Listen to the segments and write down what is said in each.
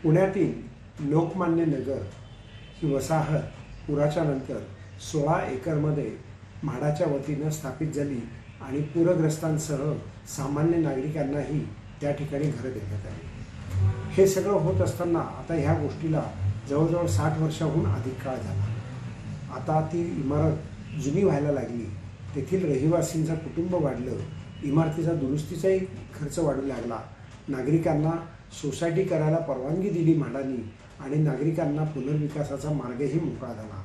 पुण्यातील लोकमान्य नगर ही वसाहत पुराच्या नंतर 16 एकरमध्ये म्हाडाच्या वतीनं स्थापित झाली आणि पूरग्रस्तांसह सामान्य नागरिकांनाही त्या ठिकाणी घरं देण्यात आली। हे सगळं होत असताना आता ह्या गोष्टीला जवळजवळ 60 वर्षाहून अधिक काळ झाला। आता ती इमारत जुनी व्हायला लागली, तेथील रहिवासींचं कुटुंब वाढलं, इमारतीचा दुरुस्तीचाही खर्च वाढू लागला, नागरिकांना सोसायटी करायला परवानगी दिली म्हाडानी आणि नागरिकांना पुनर्विकासाचा मार्गही मोकळा झाला।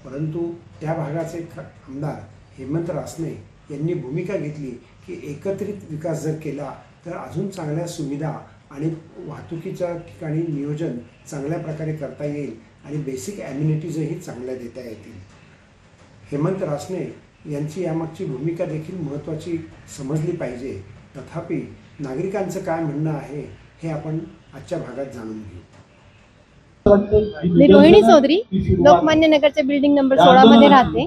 परंतु त्या भागाचे आमदार हेमंत रासने यांनी भूमिका घेतली की एकत्रित विकास जर केला तर अजून चांगल्या सुविधा आणि वाहतुकीच्या ठिकाणी नियोजन चांगल्या प्रकारे करता येईल आणि बेसिक ॲम्युनिटीजही चांगल्या देता येतील। हेमंत रासने यांची यामागची भूमिका देखील महत्त्वाची समजली पाहिजे। तथापि नागरिकांचं काय म्हणणं आहे हे आपण आजच्या भागात जाणून घेऊ। मी रोहिणी चौधरी लोकमान्य नगरच्या बिल्डिंग नंबर 16 मध्ये राहते।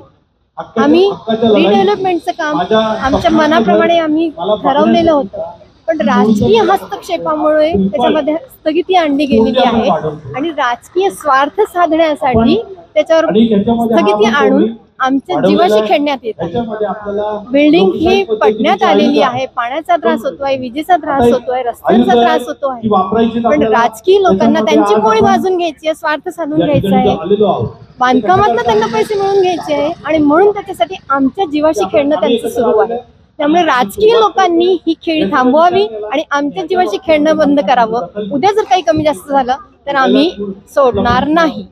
आम्ही रिडेव्हलपमेंटचं काम आमच्या मनाप्रमाणे आम्ही ठरवलेलं होतं, पण राजकीय हस्तक्षेपामुळे त्याच्यामध्ये स्थगिती आणली गेलेली आहे आणि राजकीय स्वार्थ साधण्यासाठी त्याच्यावर स्थगिती आणून आमच्या जीवाशी खेळण्यात येत आहे। बिल्डिंग ही पडण्यात आलेली आहे, पाण्याचा त्रास होतोय, विजेचा त्रास होतोय, रस्त्यांचा त्रास होतो आहे, पण राजकीय लोकांना त्यांची कोळी भाजून घ्यायची आहे, स्वार्थ साधून घ्यायचा आहे, बांधकामातनं त्यांना पैसे मिळवून घ्यायचे आहे आणि म्हणून त्याच्यासाठी आमच्या जीवाशी खेळणं त्यांचं सुरू आहे। त्यामुळे राजकीय लोकांनी ही खेळी थांबवावी आणि आमच्या जीवाशी खेळणं बंद करावं। उद्या जर काही कमी जास्त झालं तर आम्ही सोडणार नाही।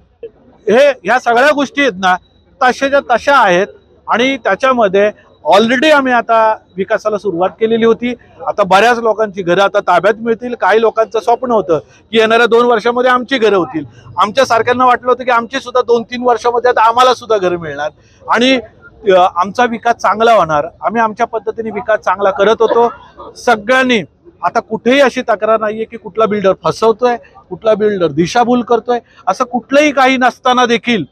ह्या सगळ्या गोष्टी आहेत ना तशाच्या तशा आहेत आणि त्याच्यामध्ये ऑलरेडी आम्ही आता विकासाला सुरुवात केलेली होती। आता बऱ्याच लोकांची घरं आता ताब्यात मिळतील। काही लोकांचं स्वप्न होतं की येणाऱ्या 2 वर्षामध्ये आमची घरं होतील। आमच्या सारख्यांना वाटलं होतं की आमची सुद्धा 2-3 वर्षामध्ये आता आम्हाला सुद्धा घरं मिळणार आणि आमचा विकास चांगला होणार। आम्ही आमच्या पद्धतीने विकास चांगला करत होतो। सगळ्यांनी आता कुठेही अशी तक्रार नाहीये की कुठला बिल्डर फसवतोय, कुठला बिल्डर दिशाभूल करतोय, असं कुठलंही काही नसताना देखील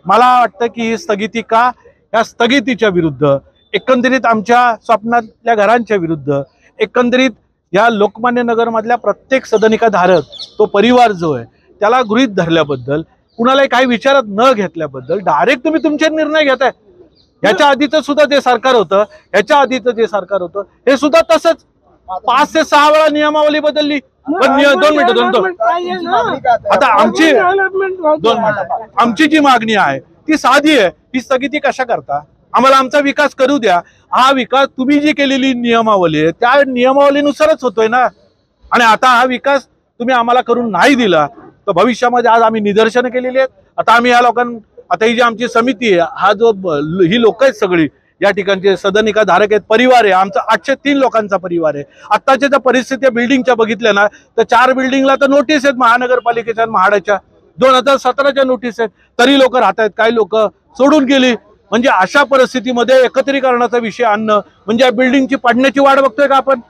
मला वाटतं की ही स्थगिती का, या स्थगितीच्या विरुद्ध, एकंदरीत आमच्या स्वप्नातल्या घरांच्या विरुद्ध, एकंदरीत या लोकमान्य नगरमधल्या प्रत्येक सदनिका धारक तो परिवार जो आहे त्याला गृहीत धरल्याबद्दल, कुणालाही काही विचारात न घेतल्याबद्दल डायरेक्ट तुम्ही तुमचे निर्णय घेताय। ह्याच्या आधीचं सुद्धा जे सरकार होतं, ह्याच्या आधीचं जे सरकार होतं हे सुद्धा तसंच 5 ते 6 वेळा नियमावली बदलली। पण 2 मिनिटं आता आमची जी मागणी आहे ती साधी आहे, ही स्थगिती कशा करता, आम्हाला आमचा विकास करू द्या। हा विकास तुम्ही जी केलेली नियमावली आहे त्या नियमावलीनुसारच होतोय ना, आणि आता हा विकास तुम्ही आम्हाला करून नाही दिला तर भविष्यामध्ये आज आम्ही निदर्शनं केलेली आहेत। आता आम्ही या लोकांना, आता ही जी आमची समिती आहे, हा जो ही लोक आहेत सगळी या ठिकाणचे सदनिका धारक आहेत, परिवार आहे आमचा 803 लोकांचा परिवार आहे। आत्ताच्या ज्या परिस्थिती बिल्डिंगच्या बघितल्या ना तर 4 बिल्डिंगला तर नोटीस आहेत महानगरपालिकेच्या म्हाडाच्या, 2017च्या नोटीस आहेत, तरी लोक राहत आहेत, काही लोक सोडून गेली। म्हणजे अशा परिस्थितीमध्ये एकत्रीकरणाचा विषय आणणं म्हणजे बिल्डिंगची पडण्याची वाट बघतोय का आपण?